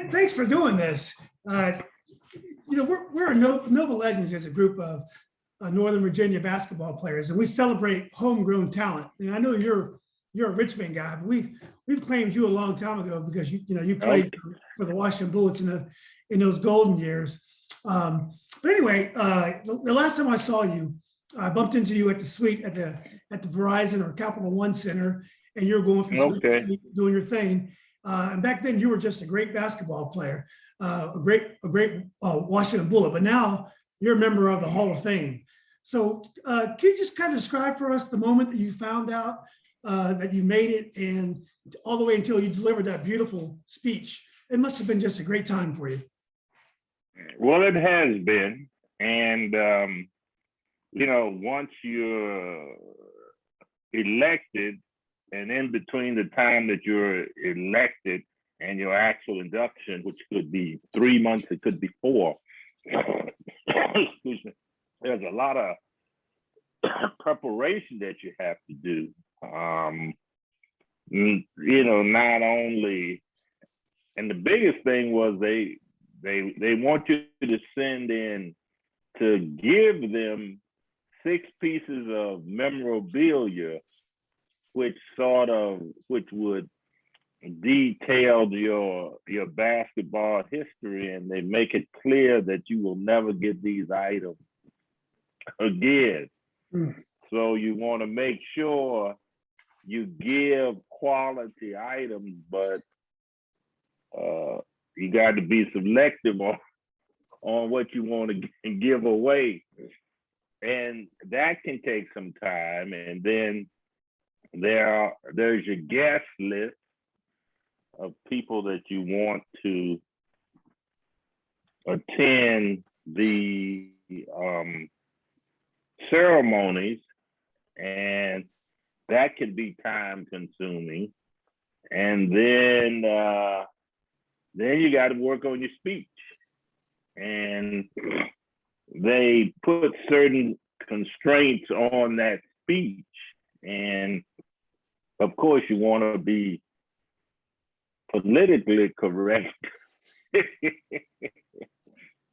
Thanks for doing this. We're a Nova Legends as a group of Northern Virginia basketball players, and we celebrate homegrown talent. And I know you're a Richmond guy, but we've claimed you a long time ago because you played for the Washington Bullets in those golden years. But anyway, the last time I saw you, I bumped into you at the suite at the Verizon or Capital One Center, and you're going for doing your thing. And back then, you were just a great basketball player, a great Washington Bullet. But now you're a member of the Hall of Fame. So can you just kind of describe for us the moment that you found out that you made it, and all the way until you delivered that beautiful speech? It must have been just a great time for you. Well, it has been, and once you're elected, and in between the time that you're elected and your actual induction, which could be 3 months, it could be 4, excuse me, there's a lot of preparation that you have to do. Not only, and the biggest thing was they want you to send in to give them 6 pieces of memorabilia, which would detail your basketball history, and they make it clear that you will never get these items again. So you want to make sure you give quality items, but you got to be selective on what you want to give away. And that can take some time. And then there's your guest list of people that you want to attend the ceremonies, and that can be time consuming. And then you got to work on your speech, and they put certain constraints on that speech. And of course, you want to be politically correct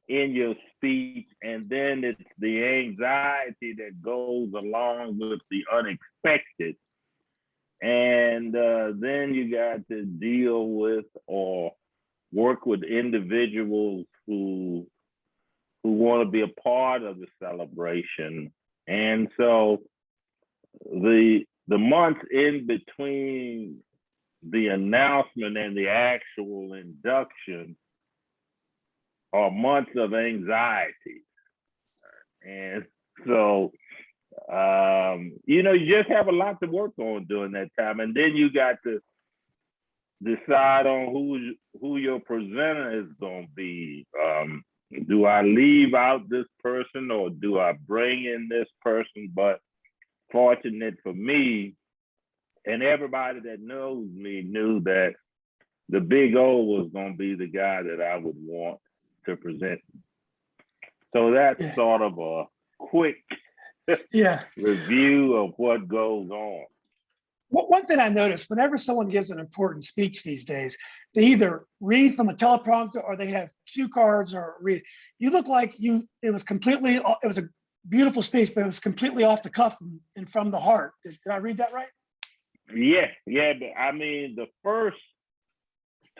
in your speech. And then it's the anxiety that goes along with the unexpected. And then you got to deal with or work with individuals who want to be a part of the celebration. And so the months in between the announcement and the actual induction are months of anxiety. And so, you just have a lot to work on during that time. And then you got to decide on who your presenter is going to be. Do I leave out this person or do I bring in this person? But fortunate for me, and everybody that knows me knew that the Big O was going to be the guy that I would want to present. So that's sort of a quick review of what goes on. One thing I noticed, whenever someone gives an important speech these days, they either read from a teleprompter or they have cue cards or read. You look like it was a beautiful speech, but it was completely off the cuff and from the heart. Did I read that right? Yeah. But I mean, the first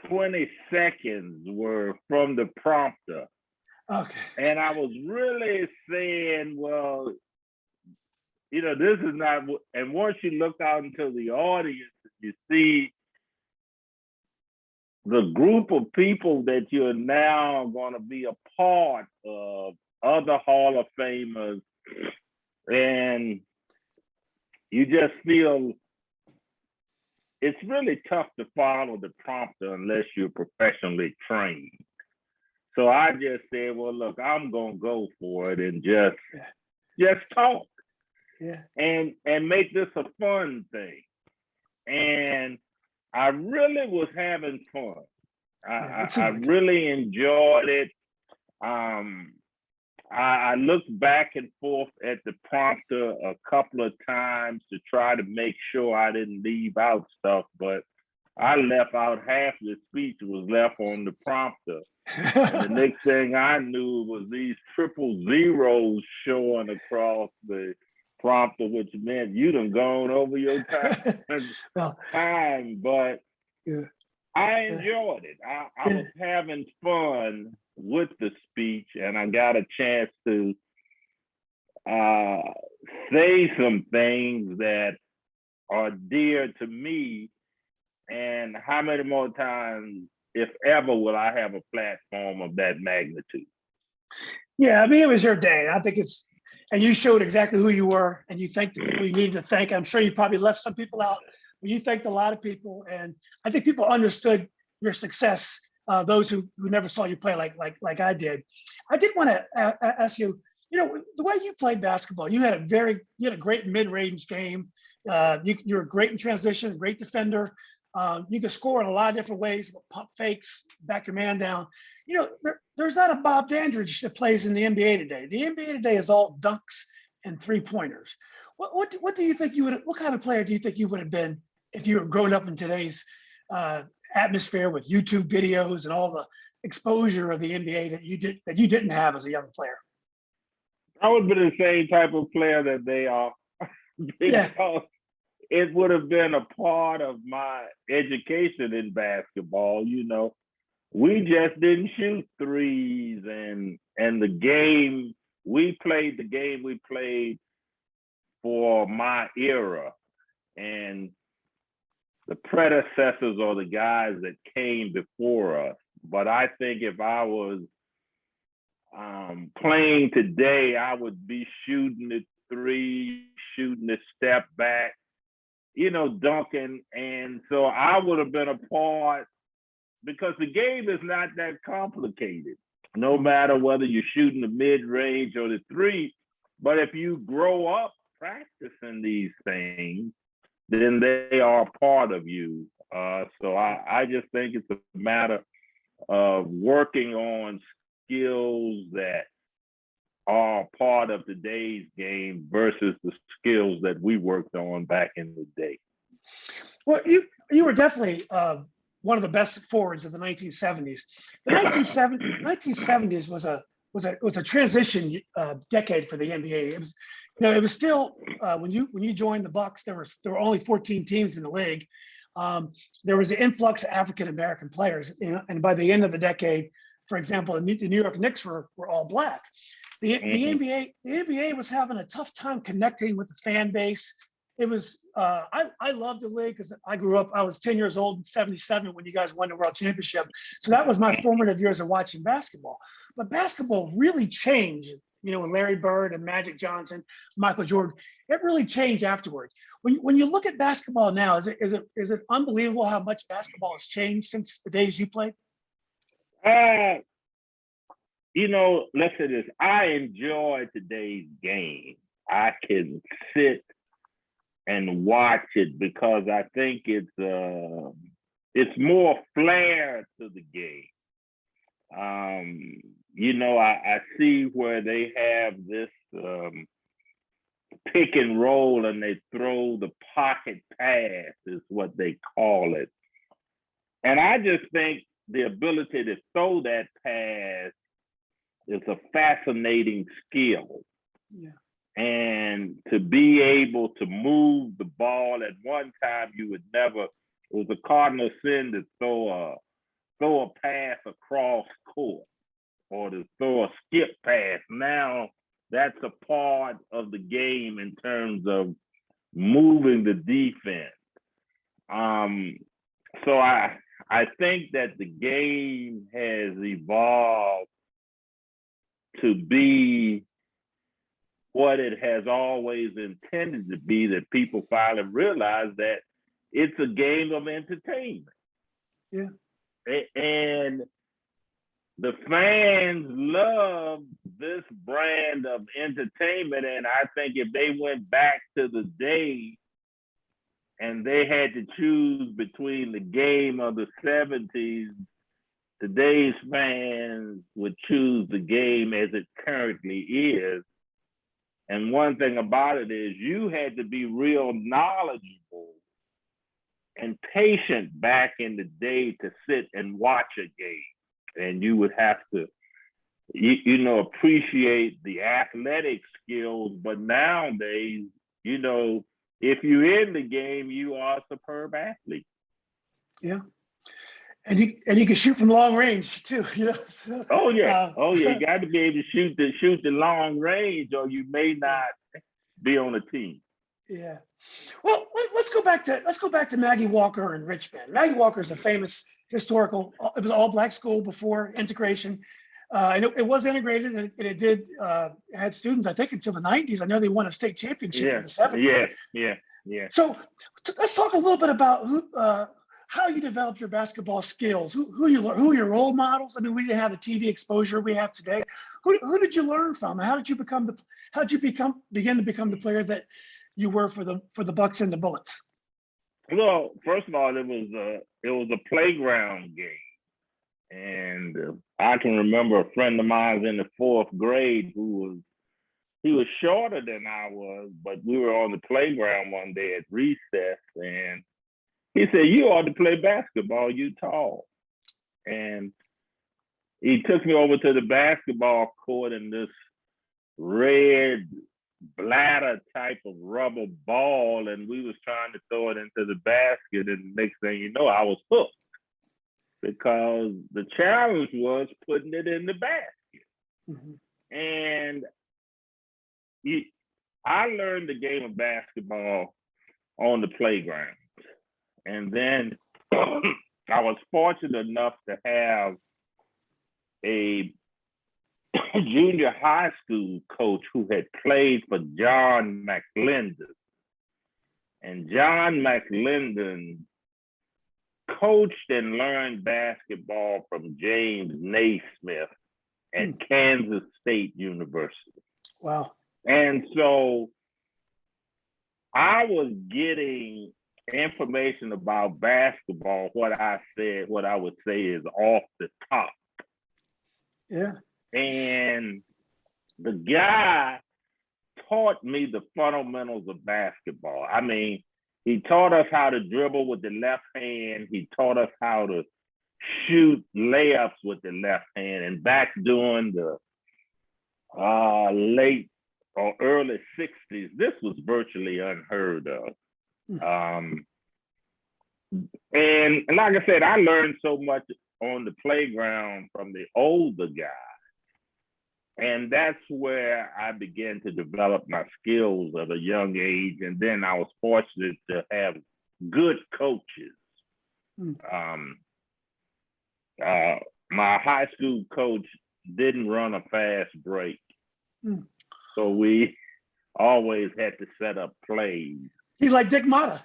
20 seconds were from the prompter. Okay. And I was really saying, well, this is not, and once you look out into the audience, you see the group of people that you're now going to be a part of, other Hall of Famers, and you just feel it's really tough to follow the prompter unless you're professionally trained. So I just said, well, look, I'm going to go for it and just talk. Yeah. And make this a fun thing. And I really was having fun. I really enjoyed it. I looked back and forth at the prompter a couple of times to try to make sure I didn't leave out stuff, but I left out half the speech was left on the prompter. And the next thing I knew was these triple zeros showing across the prompter, which meant you done gone over your time. Well, But yeah, I yeah, enjoyed it. I yeah. was having fun with the speech, and I got a chance to say some things that are dear to me. And how many more times, if ever, will I have a platform of that magnitude? Yeah, I mean, it was your day. I think it's, and you showed exactly who you were, and you thanked the people you needed to thank. I'm sure you probably left some people out, but you thanked a lot of people, and I think people understood your success. Those who never saw you play like I did. I did want to ask you, you know, the way you played basketball, you had a great mid-range game. You're great in transition, great defender. You can score in a lot of different ways, pump fakes, back your man down. You know, there's not a Bob Dandridge that plays in the NBA today. The NBA today is all dunks and 3-pointers. What do you think what kind of player do you think you would have been if you were growing up in today's atmosphere with YouTube videos and all the exposure of the NBA that you didn't have as a young player? I would have been the same type of player that they are. Yeah. Because it would have been a part of my education in basketball. You know, we just didn't shoot threes, and the game we played for my era, and the predecessors or the guys that came before us. But I think if I was playing today, I would be shooting the three, shooting the step back, you know, dunking. And so I would have been a part, because the game is not that complicated, no matter whether you're shooting the mid-range or the three. But if you grow up practicing these things, then they are a part of you. So I just think it's a matter of working on skills that are part of today's game versus the skills that we worked on back in the day. Well, you were definitely one of the best forwards of the 1970s. The 1970s was a transition decade for the NBA. It was, you know, it was still when you joined the Bucks, there were only 14 teams in the league. There was the influx of African American players, you know, and by the end of the decade, for example, the New York Knicks were all black. The NBA was having a tough time connecting with the fan base. It was I loved the league because I grew up. I was 10 years old in '77 when you guys won the World Championship. So that was my formative years of watching basketball. But basketball really changed, you know, with Larry Bird and Magic Johnson, Michael Jordan. It really changed afterwards. When you look at basketball now, is it unbelievable how much basketball has changed since the days you played? You know, let's say this. I enjoy today's game. I can sit and watch it because I think it's more flair to the game. You know, I see where they have this pick and roll, and they throw the pocket pass is what they call it. And I just think the ability to throw that pass is a fascinating skill. Yeah. And to be able to move the ball, at one time you would never, it was a cardinal sin to throw a pass across court or to throw a skip pass. Now that's a part of the game in terms of moving the defense. So I think that the game has evolved to be what it has always intended to be, that people finally realize that it's a game of entertainment. Yeah. And the fans love this brand of entertainment. And I think if they went back to the day and they had to choose between the game of the 70s, today's fans would choose the game as it currently is. And one thing about it is you had to be real knowledgeable and patient back in the day to sit and watch a game. And you would have to, appreciate the athletic skills. But nowadays, if you're in the game, you are a superb athlete. Yeah. And you can shoot from long range too, So, Oh yeah. You got to be able to shoot the long range, or you may not be on a team. Yeah. Well, let's go back to Maggie Walker in Richmond. Maggie Walker is a famous historical. It was all black school before integration. And it was integrated, and it did had students, I think, until the 90s. I know they won a state championship in the 70s. Yeah. So let's talk a little bit about how you developed your basketball skills. Who are your role models? I mean, we didn't have the TV exposure we have today. Who did you learn from? How did you begin to become the player that you were for the Bucks and the Bullets? Well, first of all, it was a playground game. And I can remember a friend of mine in the 4th grade he was shorter than I was, but we were on the playground one day at recess, and he said, "You ought to play basketball, you tall." And he took me over to the basketball court, and this red bladder type of rubber ball, and we was trying to throw it into the basket, and the next thing you know, I was hooked. Because the challenge was putting it in the basket. Mm-hmm. And I learned the game of basketball on the playground. And then I was fortunate enough to have a junior high school coach who had played for John McLendon. And John McLendon coached and learned basketball from James Naismith at Kansas State University. Wow. And so I was getting information about basketball, what I would say is off the top. Yeah. And the guy taught me the fundamentals of basketball. I mean, he taught us how to dribble with the left hand. He taught us how to shoot layups with the left hand. And back during the late or early 60s, this was virtually unheard of. And like I said, I learned so much on the playground from the older guys. And that's where I began to develop my skills at a young age. And then I was fortunate to have good coaches. My high school coach didn't run a fast break. So we always had to set up plays. He's like Dick Motta.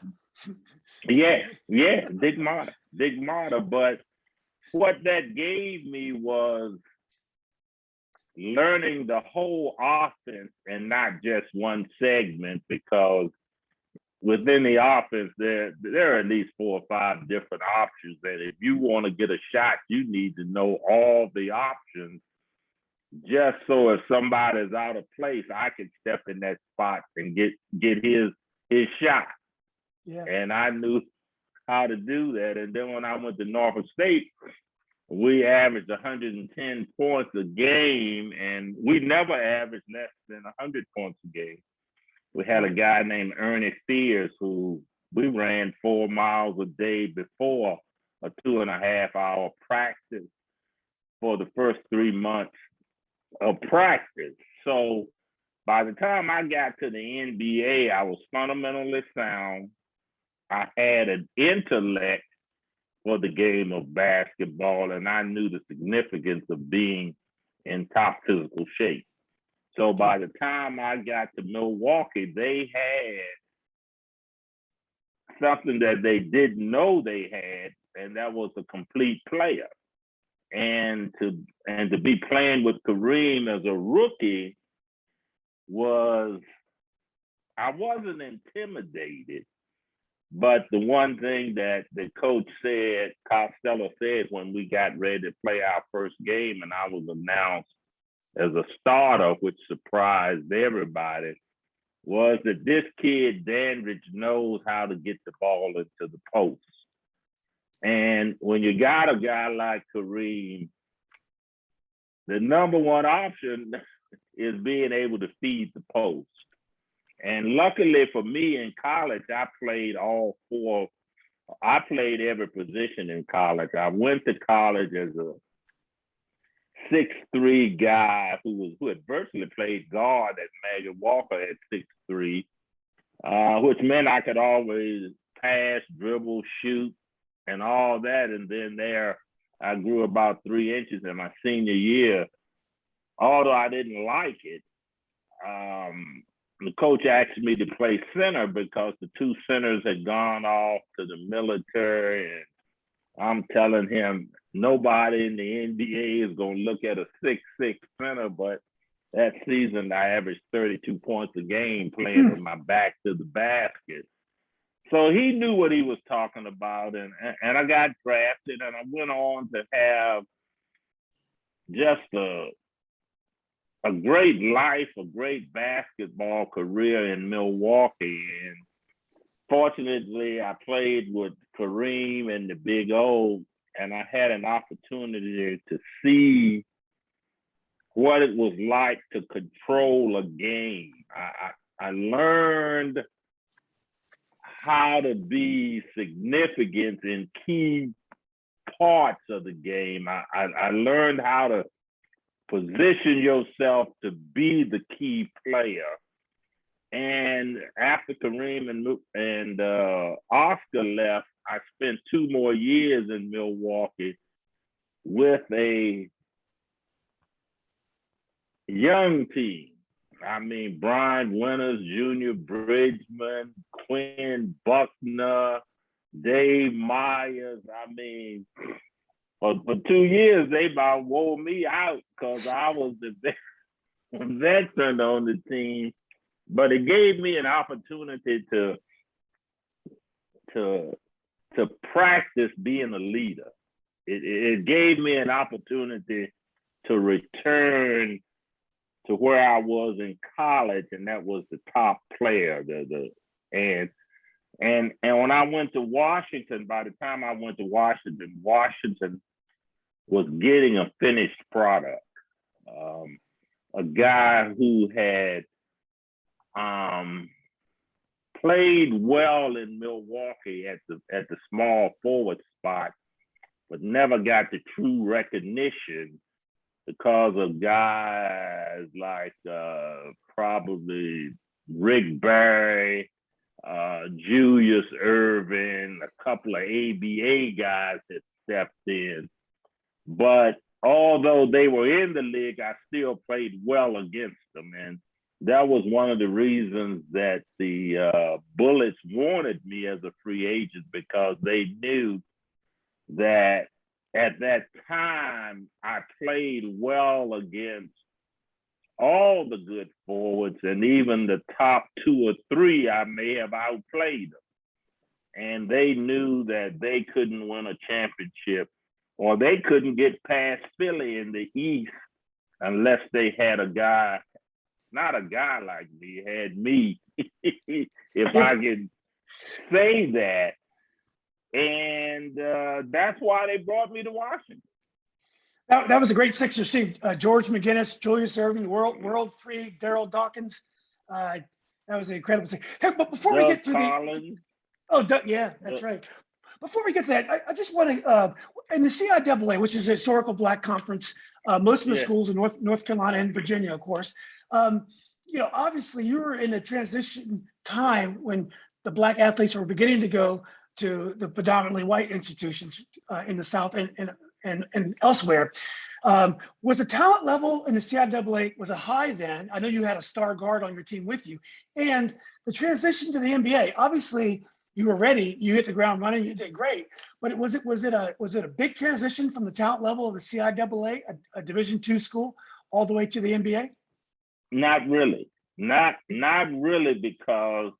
Yeah, Dick Motta. But what that gave me was learning the whole offense and not just one segment, because within the offense, there are at least 4 or 5 different options. And if you want to get a shot, you need to know all the options, just so if somebody's out of place, I can step in that spot and get his shot. Yeah. And I knew how to do that. And then when I went to Norfolk State, we averaged 110 points a game, and we never averaged less than 100 points a game. We had a guy named Ernie Fears who we ran 4 miles a day before a 2.5-hour practice for the first 3 months of practice. So by the time I got to the NBA, I was fundamentally sound. I had an intellect for the game of basketball, and I knew the significance of being in top physical shape. So by the time I got to Milwaukee, they had something that they didn't know they had, and that was a complete player. And to be playing with Kareem as a rookie I wasn't intimidated. But the one thing that the coach said, Costello said, when we got ready to play our first game and I was announced as a starter, which surprised everybody, was that this kid, Dandridge, knows how to get the ball into the post. And when you got a guy like Kareem, the number one option is being able to feed the post. And luckily for me in college, I played all four. I played every position in college. I went to college as a 6'3" guy who had virtually played guard at Maggie Walker at 6'3", which meant I could always pass, dribble, shoot, and all that. And then there, I grew about 3 inches in my senior year. Although I didn't like it, the coach asked me to play center because the two centers had gone off to the military. And I'm telling him, nobody in the NBA is going to look at a 6'6" center. But that season, I averaged 32 points a game playing with my back to the basket. So he knew what he was talking about. And I got drafted, and I went on to have just a great life, a great basketball career in Milwaukee. And fortunately, I played with Kareem and the Big O, and I had an opportunity to see what it was like to control a game. I learned how to be significant in key parts of the game. I learned how to position yourself to be the key player. And after Kareem and Oscar left, I spent 2 more years in Milwaukee with a young team. I mean, Brian Winters, Junior Bridgman, Quinn Buckner, Dave Myers. I mean, for 2 years, they about wore me out because I was the veteran on the team. But it gave me an opportunity to practice being a leader. It gave me an opportunity to return to where I was in college, and that was the top player. And when I went to Washington, by the time I went to Washington, Washington was getting a finished product. A guy who had played well in Milwaukee at the small forward spot, but never got the true recognition because of guys like probably Rick Barry, Julius Erving, a couple of ABA guys that stepped in. But although they were in the league, I still played well against them. And that was one of the reasons that the Bullets wanted me as a free agent, because they knew that at that time I played well against all the good forwards, and even the top 2 or 3, I may have outplayed them. And they knew that they couldn't win a championship, or they couldn't get past Philly in the East unless they had a guy, not a guy like me, had me, if I could say that. And that's why they brought me to Washington. That was a great Sixers team. George McGinnis, Julius Erving, World Freak, Darryl Dawkins. That was an incredible thing. Hey, but before we get to Collins. yeah, that's right. Before we get to that, I just want to, in the CIAA, which is a historical Black conference, most of the schools in North Carolina and Virginia, of course, obviously you were in a transition time when the Black athletes were beginning to go to the predominantly white institutions in the South and elsewhere. Was the talent level in the CIAA, was it high then? I know you had a star guard on your team with you. And the transition to the NBA, obviously you were ready, you hit the ground running, you did great. But was it a big transition from the talent level of the CIAA, a Division II school, all the way to the NBA? Not really. Not really, because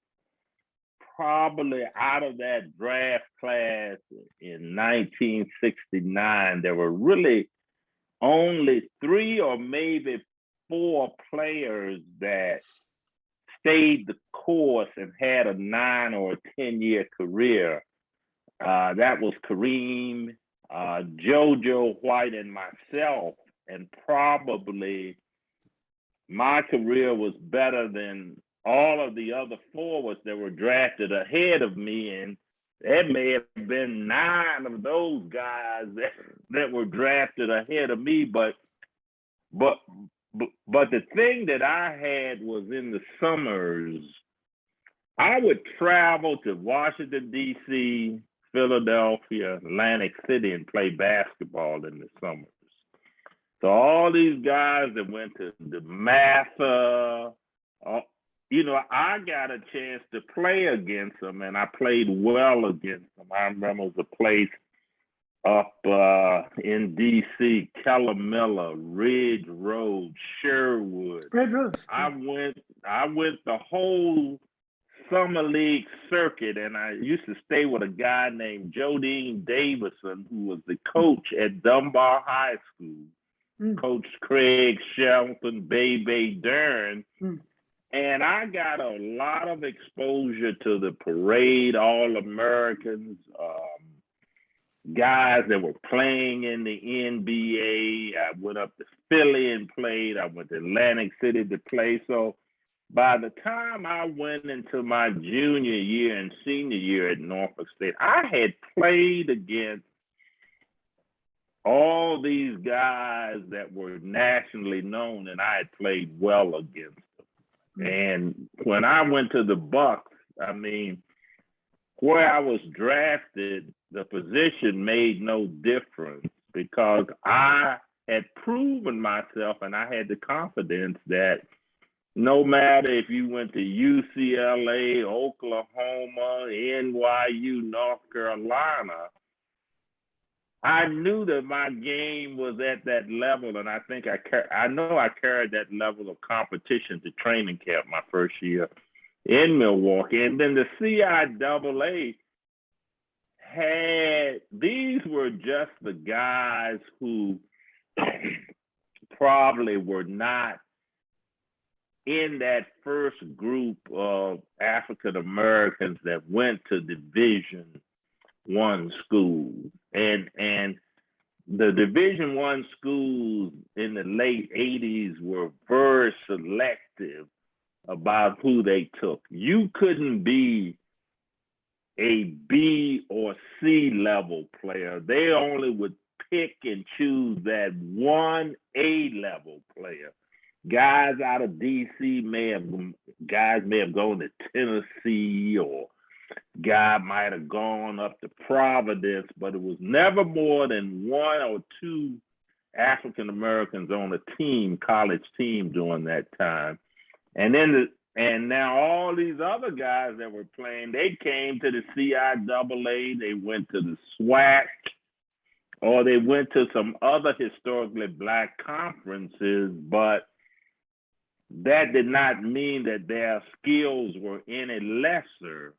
probably out of that draft class in 1969, there were really only 3 or maybe 4 players that stayed the course and had a 9 or a 10-year career. That was Kareem, JoJo White, and myself. And probably my career was better than all of the other forwards that were drafted ahead of me. And there may have been 9 of those guys that were drafted ahead of me. But the thing that I had was in the summers, I would travel to Washington, D.C., Philadelphia, Atlantic City, and play basketball in the summers. So all these guys that went to the Matha, I got a chance to play against them, and I played well against them. I remember it was a place up in D.C., Keller Miller, Ridge Road, Sherwood. Red Rose. I went the whole summer league circuit, and I used to stay with a guy named Jodine Davison, who was the coach at Dunbar High School. Coach Craig Shelton, Bebe Dern. And I got a lot of exposure to the parade, All-Americans, guys that were playing in the NBA. I went up to Philly and played. I went to Atlantic City to play. So by the time I went into my junior year and senior year at Norfolk State, I had played against all these guys that were nationally known, and I had played well against them. And when I went to the Bucks, where I was drafted, the position made no difference because I had proven myself, and I had the confidence that no matter if you went to UCLA, Oklahoma, NYU, North Carolina, I knew that my game was at that level, and I think I know I carried that level of competition to training camp my first year in Milwaukee. And then the CIAA these were just the guys who probably were not in that first group of African Americans that went to Division I schools. And the Division I schools in the late 80s were very selective about who they took. You couldn't be a B or C level player. They only would pick and choose that one A level player. Guys out of DC may have gone to Tennessee, or guy might have gone up to Providence, but it was never more than 1 or 2 African Americans on a team, college team during that time. And now all these other guys that were playing, they came to the CIAA, they went to the SWAC, or they went to some other historically Black conferences, but that did not mean that their skills were any lesser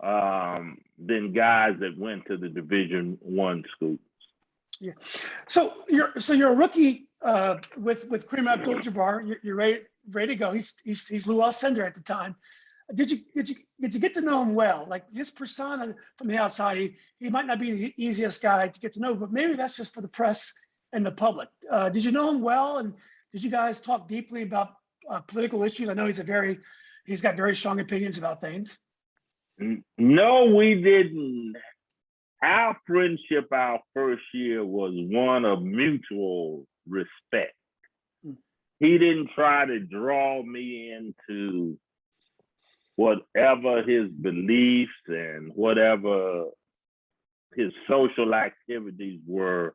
than guys that went to the Division I schools. Yeah. So you're a rookie with Kareem Abdul-Jabbar. You're ready to go. He's Lou Alcindor at the time. Did you get to know him well? Like his persona from the outside, he might not be the easiest guy to get to know, but maybe that's just for the press and the public. Did you know him well, and did you guys talk deeply about political issues? I know he's got very strong opinions about things. No, we didn't. Our friendship our first year was one of mutual respect. He didn't try to draw me into whatever his beliefs and whatever his social activities were.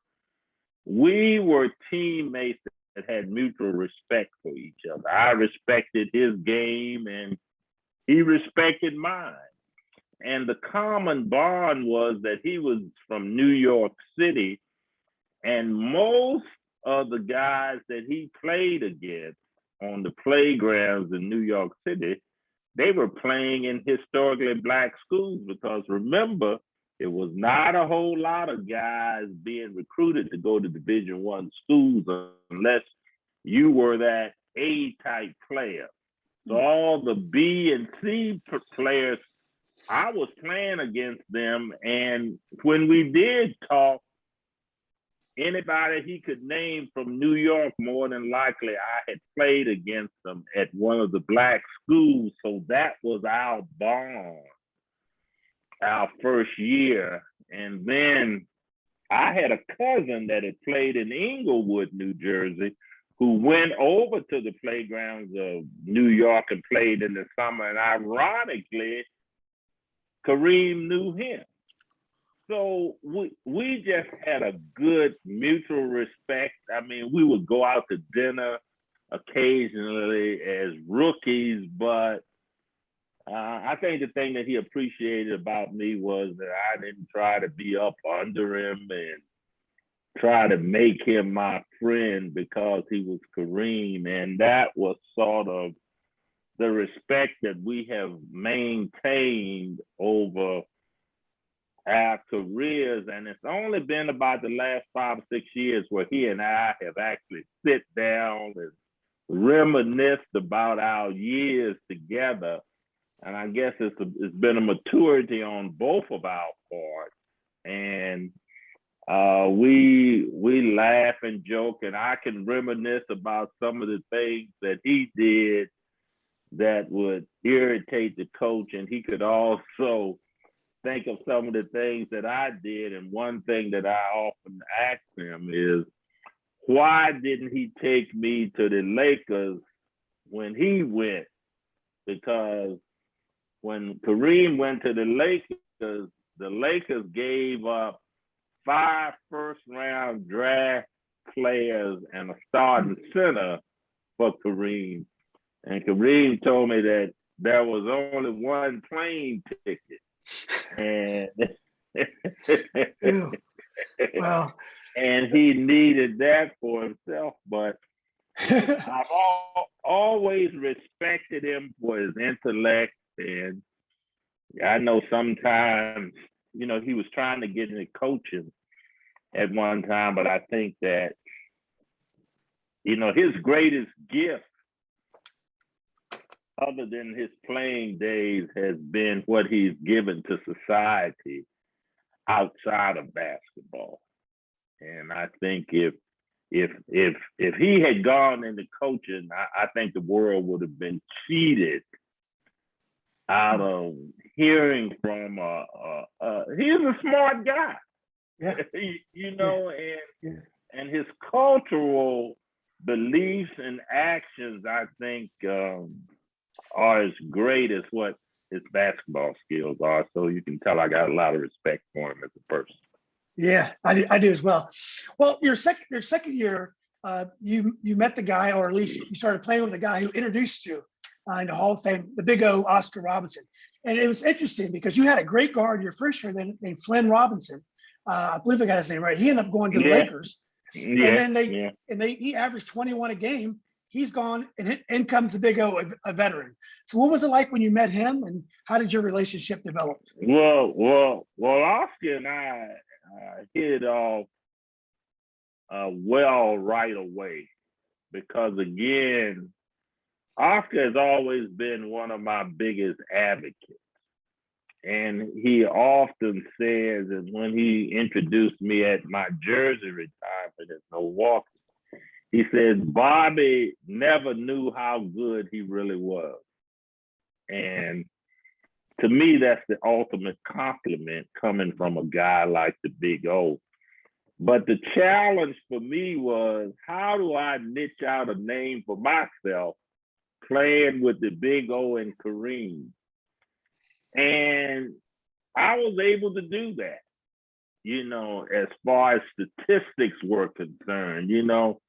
We were teammates that had mutual respect for each other. I respected his game and he respected mine. And the common bond was that he was from New York City, and most of the guys that he played against on the playgrounds in New York City, they were playing in historically Black schools, because remember, it was not a whole lot of guys being recruited to go to Division I schools unless you were that A-type player. So all the B and C players, I was playing against them. And when we did talk, anybody he could name from New York, more than likely I had played against them at one of the black schools. So that was our bond, our first year. And then I had a cousin that had played in Englewood, New Jersey, who went over to the playgrounds of New York and played in the summer. And ironically, Kareem knew him. So we just had a good mutual respect. I mean, we would go out to dinner occasionally as rookies, but I think the thing that he appreciated about me was that I didn't try to be up under him and try to make him my friend because he was Kareem. And that was sort of the respect that we have maintained over our careers. And it's only been about the last 5 or 6 years where he and I have actually sit down and reminisced about our years together. And I guess it's been a maturity on both of our parts. And we laugh and joke, and I can reminisce about some of the things that he did that would irritate the coach, and he could also think of some of the things that I did. And one thing that I often ask him is, why didn't he take me to the Lakers when he went? Because when Kareem went to the Lakers gave up 5 first-round draft players and a starting center for Kareem. And Kareem told me that there was only one plane ticket. And Wow. And he needed that for himself. But I've always respected him for his intellect. And I know sometimes, you know, he was trying to get into coaching at one time, but I think that, you know, his greatest gift, other than his playing days, has been what he's given to society outside of basketball. And I think if he had gone into coaching, I think the world would have been cheated out of hearing from he's a smart guy. Yeah. You know, and his cultural beliefs and actions, I think, are as great as what his basketball skills are. So you can tell I got a lot of respect for him as a person. Yeah, I do as well. Well, your second year, you met the guy, or at least you started playing with the guy who introduced you into Hall of Fame, the big O, Oscar Robertson. And it was interesting because you had a great guard your first year named Flynn Robinson. I believe I got his name right. He ended up going to the Lakers. Yeah. And then he averaged 21 a game. He's gone, and in comes the big O, a veteran. So what was it like when you met him, and how did your relationship develop? Well, Oscar and I hit it off well right away, because again, Oscar has always been one of my biggest advocates. And he often says, and when he introduced me at my jersey retirement at Milwaukee, he said, Bobby never knew how good he really was. And to me, that's the ultimate compliment coming from a guy like the Big O. But the challenge for me was, how do I niche out a name for myself playing with the Big O and Kareem? And I was able to do that, you know, as far as statistics were concerned. You know,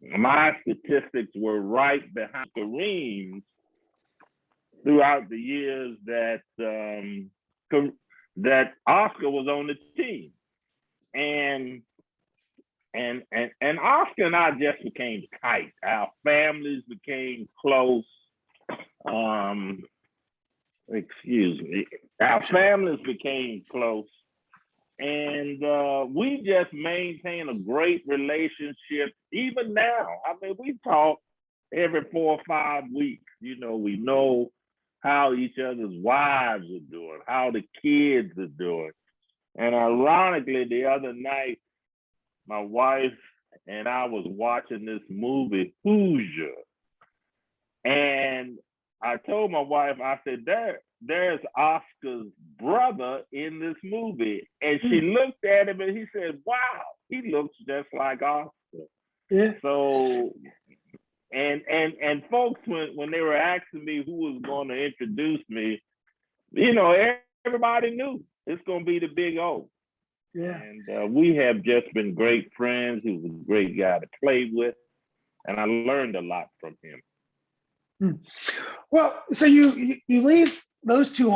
my statistics were right behind Kareem's throughout the years that that Oscar was on the team. And Oscar and I just became tight. Our families became close. Our families became close. And we just maintain a great relationship even now. I mean, we talk every 4 or 5 weeks. We know how each other's wives are doing, how the kids are doing. And ironically, the other night, my wife and I was watching this movie, Hoosier. And I told my wife, I said, there's Oscar's brother in this movie. And she looked at him and he said, wow, he looks just like Oscar. Yeah. So, and folks, when they were asking me who was going to introduce me, everybody knew it's going to be the Big O. Yeah. And we have just been great friends. He was a great guy to play with. And I learned a lot from him. Well, so you leave those two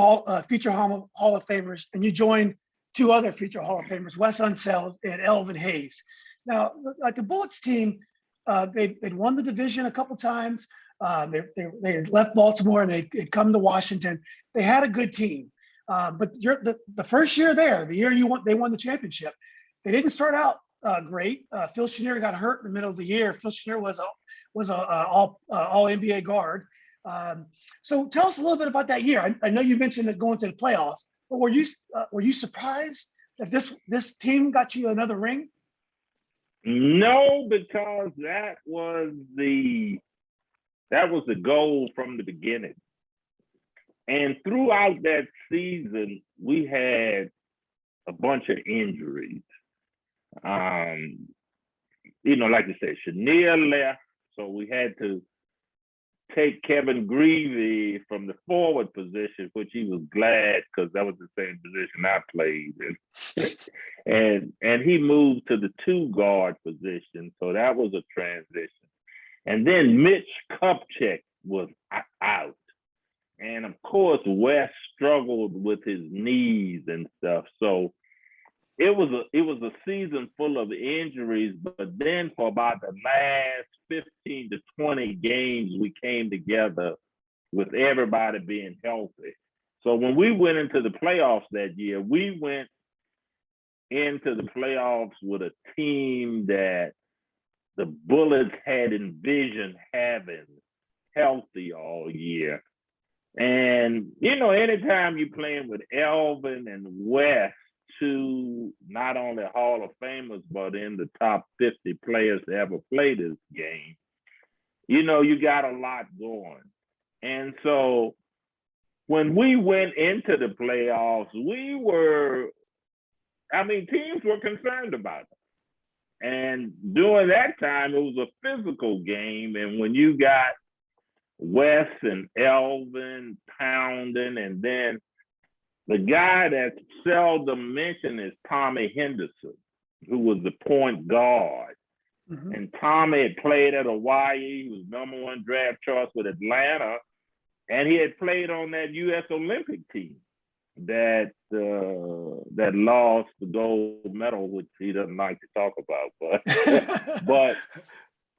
future Hall of Famers, and you join two other future Hall of Famers, Wes Unseld and Elvin Hayes. Now, like the Bullets team, they'd won the division a couple times. They had left Baltimore and they'd come to Washington. They had a good team, but the first year there, the year they won the championship, they didn't start out great. Phil Chenier got hurt in the middle of the year. Phil Chenier was a all NBA guard. So tell us a little bit about that year. I know you mentioned that going to the playoffs, but were you surprised that this team got you another ring? No, because that was the goal from the beginning. And throughout that season, we had a bunch of injuries. Like you said, Chenier left, so we had to take Kevin Greavy from the forward position, which he was glad because that was the same position I played in. and he moved to the 2 guard position, so that was a transition. And then Mitch Kupchak was out. And of course, Wes struggled with his knees and stuff. So it was a season full of injuries, but then for about the last 15 to 20 games, we came together with everybody being healthy. So when we went into the playoffs that year, we went into the playoffs with a team that the Bullets had envisioned having healthy all year. And, anytime you're playing with Elvin and Wes, 2 not only Hall of Famers, but in the top 50 players to ever play this game, you got a lot going. And so when we went into the playoffs, teams were concerned about it. And during that time, it was a physical game. And when you got Wes and Elvin pounding, and then the guy that's seldom mentioned is Tommy Henderson, who was the point guard. Mm-hmm. And Tommy had played at Hawaii. He was #1 draft choice with Atlanta. And he had played on that U.S. Olympic team that lost the gold medal, which he doesn't like to talk about. But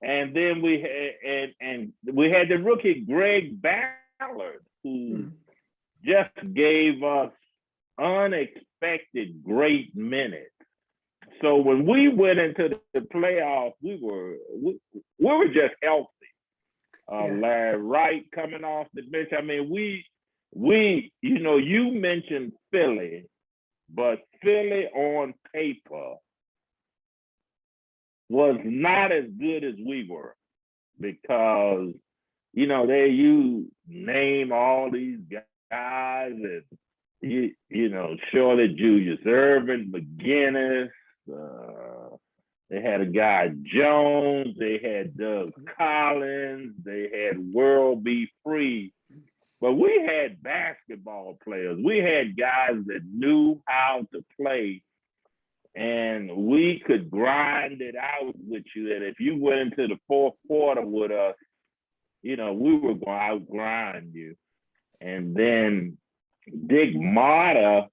and then we had the rookie Greg Ballard, who just gave us unexpected great minutes. So when we went into the playoffs, we were just healthy. Larry Wright coming off the bench. You mentioned Philly, but Philly on paper was not as good as we were, because you name all these guys, and Shirley Julius Irvin, McGinnis, they had a guy Jones, they had Doug Collins, they had World B. Free. But we had basketball players. We had guys that knew how to play, and we could grind it out with you. And if you went into the fourth quarter with us, we were going to out-grind you. And then Dick Motta,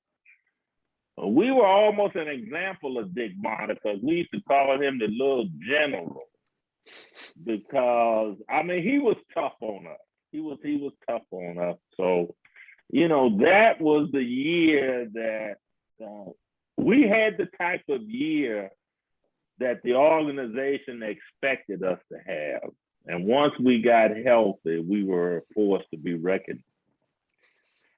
we were almost an example of Dick Motta, because we used to call him the little general, because, he was tough on us. He was tough on us. So, that was the year that we had the type of year that the organization expected us to have. And once we got healthy, we were a force to be reckoned.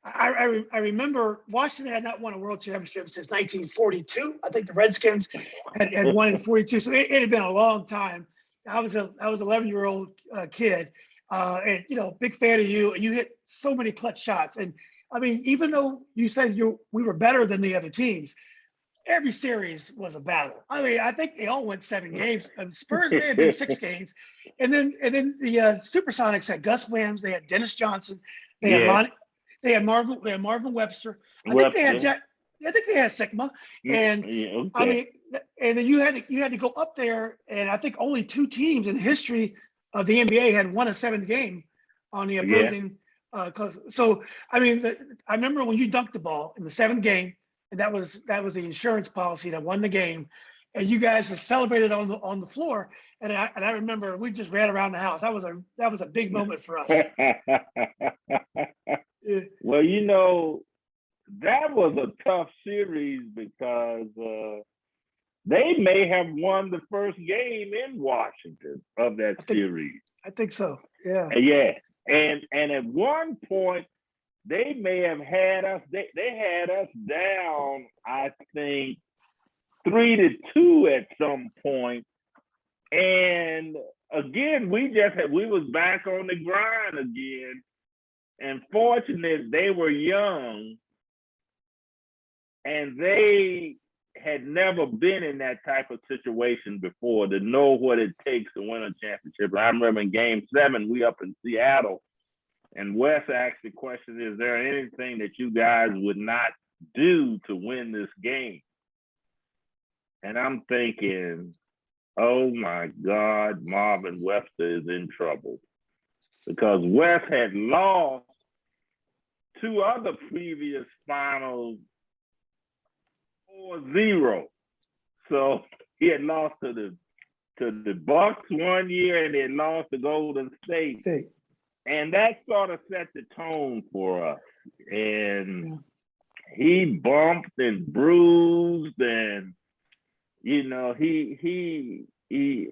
I remember Washington had not won a world championship since 1942. I think the Redskins had won in 42. So it had been a long time. I was 11-year-old kid, and big fan of you. And you hit so many clutch shots. And I mean, even though you said we were better than the other teams, every series was a battle. I mean, I think they all went 7 games. Spurs may have been 6 games, and then the Supersonics had Gus Williams. They had Dennis Johnson. They had Lonnie. They had Marvin Webster. I think they had Jack. I think they had Sigma. And okay. I mean, and then you had to go up there, and I think only 2 teams in history of the NBA had won a 7th game on the opposing. So I mean, I remember when you dunked the ball in the 7th game, and that was the insurance policy that won the game, and you guys have celebrated on the floor. And I remember we just ran around the house. That was a big moment for us. Well, that was a tough series because they may have won the first game in Washington of that series. I think so. Yeah. Yeah. And at one point, they may have had us, they had us down, I think, 3-2 at some point. And again, we was back on the grind again. And fortunate, they were young and they had never been in that type of situation before to know what it takes to win a championship. I remember in game 7, we up in Seattle, and Wes asked the question, is there anything that you guys would not do to win this game? And I'm thinking, oh my God, Marvin Webster is in trouble. Because Wes had lost 2 other previous finals 4-0. So he had lost to the Bucks one year and then lost to Golden State. And that sort of set the tone for us. And he bumped and bruised, and he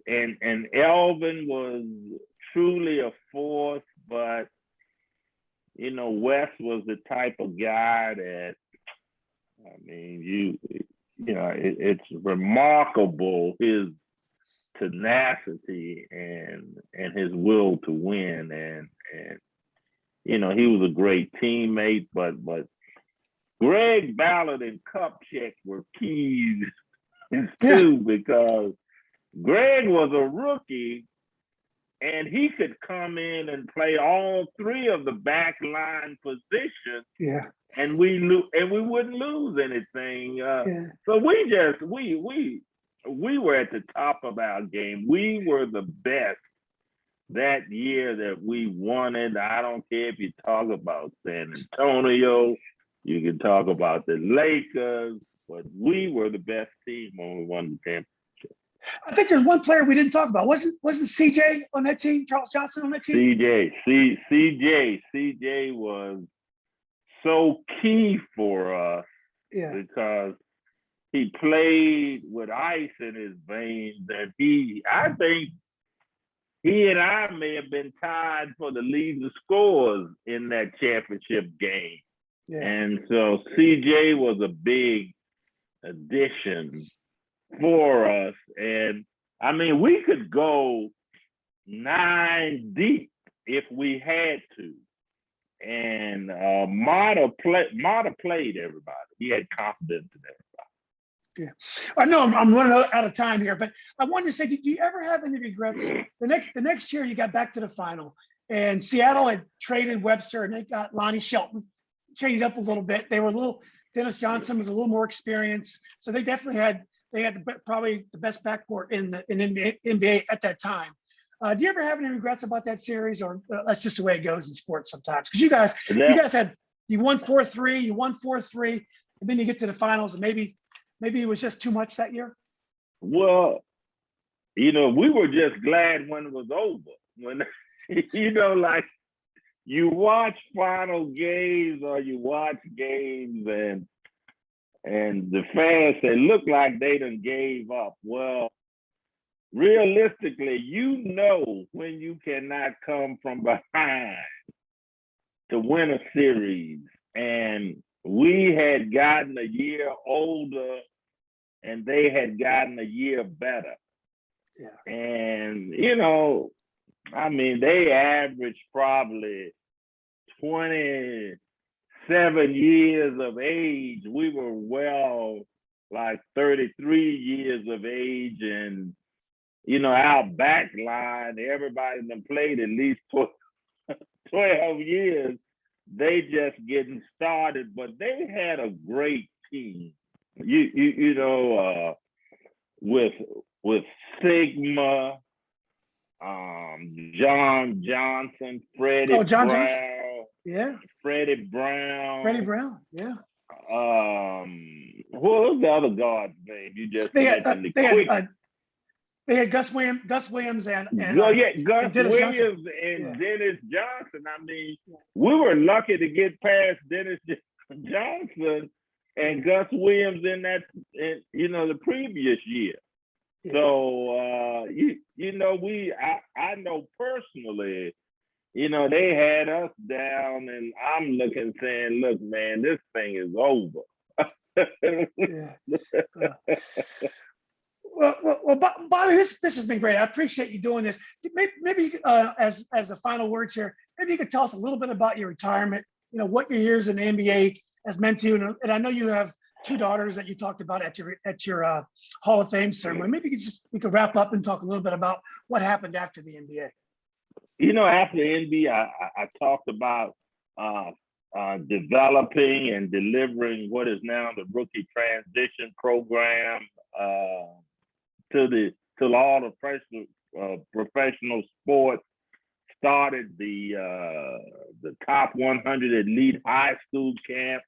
and Elvin was truly a force, but Wes was the type of guy that, I mean, it's remarkable his tenacity and his will to win, and he was a great teammate, but Greg Ballard and Kupchak were keys too, because Greg was a rookie and he could come in and play all 3 of the back line positions. Yeah. And we wouldn't lose anything. So we were at the top of our game. We were the best that year that we won it. I don't care if you talk about San Antonio, you can talk about the Lakers, but we were the best team when we won the championship. I think there's one player we didn't talk about. Wasn't CJ on that team? Charles Johnson on that team? CJ was so key for us because he played with ice in his veins, and I think he and I may have been tied for the leading scorers in that championship game. Yeah. And so CJ was a big addition for us. And I mean, we could go 9 deep if we had to. And Mata played everybody. He had confidence in everybody. Yeah, I know I'm running out of time here, but I wanted to say, did you ever have any regrets? The next year you got back to the final, and Seattle had traded Webster, and they got Lonnie Shelton, changed up a little bit. Dennis Johnson was a little more experienced, so they definitely had probably the best backcourt in the NBA at that time. Do you ever have any regrets about that series, or that's just the way it goes in sports sometimes? Because you guys won 4-3, you won 4-3, and then you get to the finals, and maybe it was just too much that year? Well, we were just glad when it was over. When, like you watch final games or you watch games and the fans, they look like they done gave up. Well, realistically, you know when you cannot come from behind to win a series. And we had gotten a year older and they had gotten a year better. Yeah. And, you know, I mean, they averaged probably 27 years of age. We were well, like 33 years of age. And, you know, our back line, everybody that played at least 12 years. They just getting started, but they had a great team. You know, with Sigma, John Johnson, Freddie Oh, John Brown, Johnson. Yeah. Freddie Brown. Freddie Brown. Yeah. What was the other guard's name? You just mentioned the quick. They had Gus Williams and Gus and Dennis Williams Johnson. and Dennis Johnson. I mean, we were lucky to get past Dennis Johnson and Gus Williams you know, the previous year. Yeah. So you know, I know personally, you know, they had us down, and I'm looking saying, look, man, this thing is over. Yeah. Well, Bobby, this has been great. I appreciate you doing this. Maybe you could, as a final words here, maybe you could tell us a little bit about your retirement. You know, what your years in the NBA has meant to you, and I know you have 2 daughters that you talked about at your Hall of Fame ceremony. Maybe we could wrap up and talk a little bit about what happened after the NBA. You know, after the NBA, I talked about developing and delivering what is now the rookie transition program to all the professional sports. Started the top 100 elite high school camp,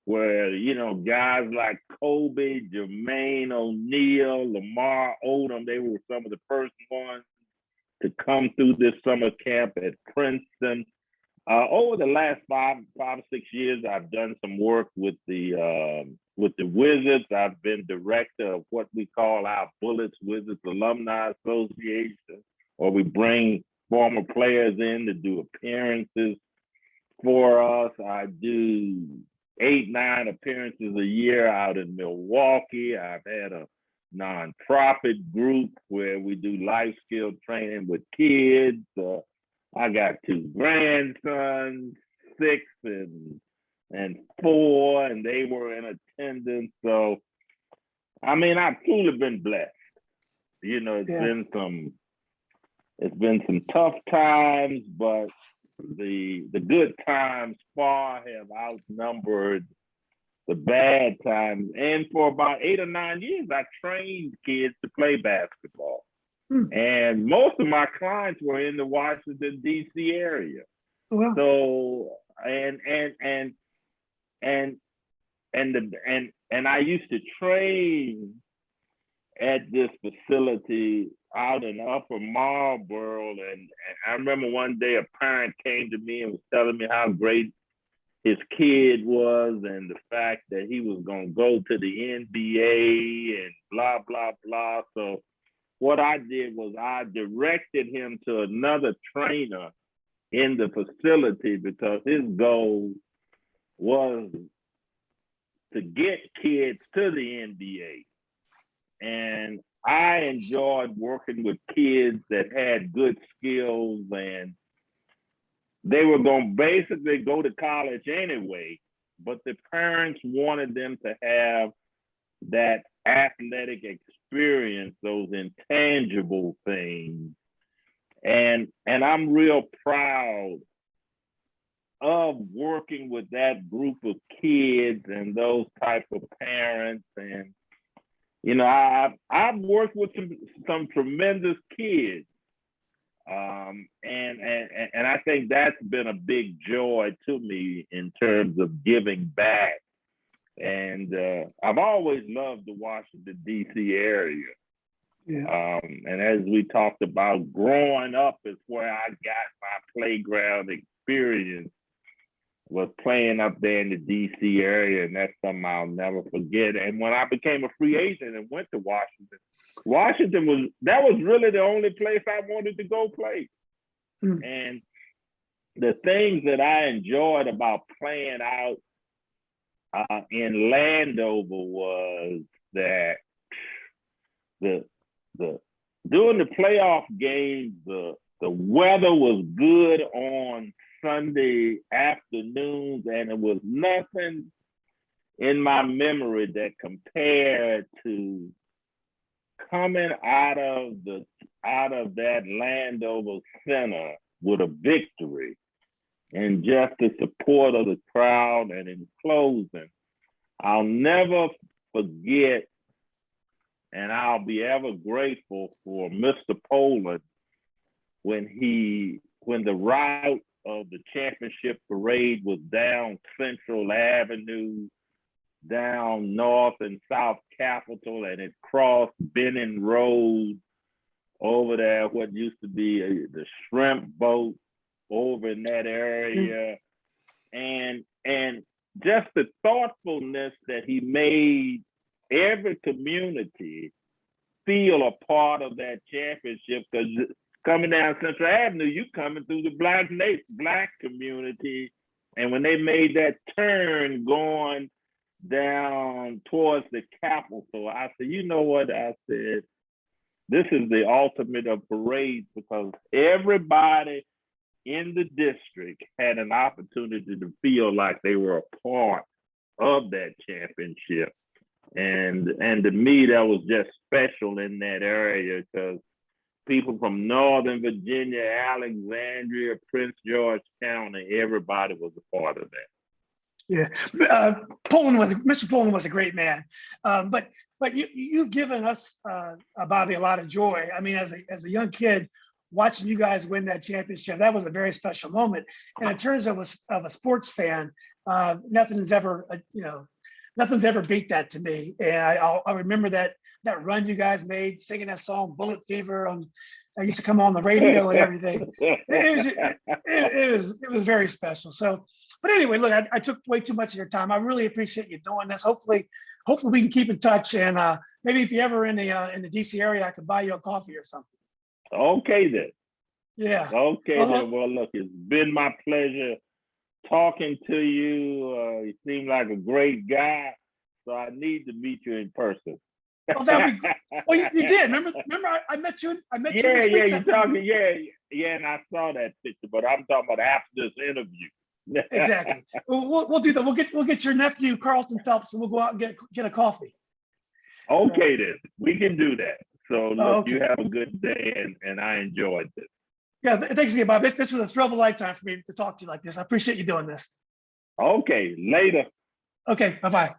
where, you know, guys like Kobe, Jermaine O'Neal, Lamar Odom, they were some of the first ones to come through this summer camp at Princeton. Over the last five or 6 years, I've done some work with the Wizards. I've been director of what we call our Bullets Wizards Alumni Association, or we bring former players in to do appearances for us. I do 8-9 appearances a year out in Milwaukee. I've had a nonprofit group where we do life skill training with kids. I got 2 grandsons, 6 and 4, and they were in attendance. So, I mean, I've truly been blessed. You know, it's been some tough times, but the good times far have outnumbered the bad times. And for about 8 or 9 years, I trained kids to play basketball. And most of my clients were in the Washington, D.C. area. Wow. So, and I used to train at this facility out in Upper Marlboro. And I remember one day a parent came to me and was telling me how great his kid was and the fact that he was going to go to the NBA and blah, blah, blah. So what I did was I directed him to another trainer in the facility, because his goal was to get kids to the NBA. And I enjoyed working with kids that had good skills, and they were going to basically go to college anyway, but the parents wanted them to have that athletic experience, those intangible things. And I'm real proud of working with that group of kids and those type of parents. And, you know, I've worked with some tremendous kids. And I think that's been a big joy to me in terms of giving back. And I've always loved the Washington, D.C. area. Yeah. And as we talked about, growing up is where I got my playground experience, was playing up there in the D.C. area, and that's something I'll never forget. And when I became a free agent and went to Washington, Washington was really the only place I wanted to go play. And the things that I enjoyed about playing out in Landover was that during the playoff games, the weather was good on Sunday afternoons, and it was nothing in my memory that compared to coming out of that Landover Center with a victory and just the support of the crowd. And in closing, I'll never forget, and I'll be ever grateful for Mr. Poland when the route of the championship parade was down Central Avenue, down North and South Capitol, and it crossed Benning Road over there, what used to be the shrimp boat over in that area. And just the thoughtfulness that he made every community feel a part of that championship, because coming down Central Avenue, you coming through the black community. And when they made that turn going down towards the Capitol, I said, you know what? I said, this is the ultimate of parades, because everybody in the district had an opportunity to feel like they were a part of that championship. And to me, that was just special in that area, because people from Northern Virginia, Alexandria, Prince George County, everybody was a part of that. Yeah, Mr. Poland was a great man, but you've given us, Bobby, a lot of joy. I mean, as a young kid, watching you guys win that championship, that was a very special moment. And in terms of a sports fan, nothing's ever beat that to me. And I remember that run you guys made, singing that song "Bullet Fever" I used to come on the radio and everything. It was very special. So, but anyway, look, I took way too much of your time. I really appreciate you doing this. Hopefully we can keep in touch, and maybe if you're ever in the DC area, I could buy you a coffee or something. Okay then. Yeah. Okay then. Well, look, it's been my pleasure talking to you. You seem like a great guy, so I need to meet you in person. Oh, that'd be great. Well, you did. Remember, I met you. Yeah, you're talking. Yeah, and I saw that picture, but I'm talking about after this interview. Exactly. We'll do that. We'll get your nephew Carlton Phelps, and we'll go out and get a coffee. Okay, then we can do that. So look, okay. You have a good day, and I enjoyed this. Yeah, thanks again, Bob. This was a thrill of a lifetime for me to talk to you like this. I appreciate you doing this. Okay, later. Okay, bye-bye.